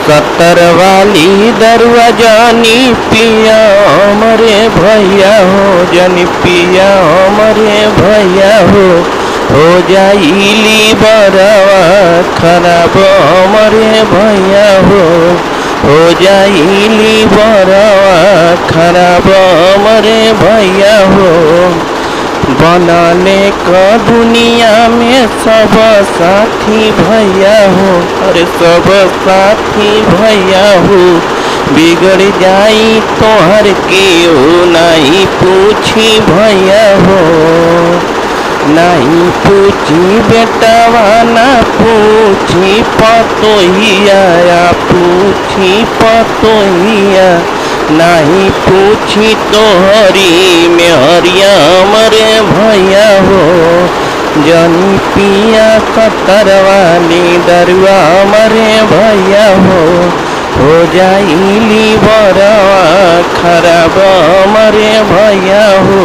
सत्तर वाली दरुआ जानी पिया मरे भैया हो जानी पिया मरे भैया हो जाइली बरवा खराब मरे भैया हो जाइली बरवा खराब मरे भैया हो। बनाने का दुनिया में सब साथी भैया हो, अरे सब साथी भैया हो। बिगड़ जाई तो हर के हो नहीं पूछी भैया हो, नहीं पूछी बेटवा ना पूछी पतोहिया, पूछी पतोहिया नहीं पूछी तो हरी में हरिया मरे भैया हो। जानी पिया सत्तर वाली दरुआ मरे भैया हो जाइली बरवा खराब मरे भैया हो।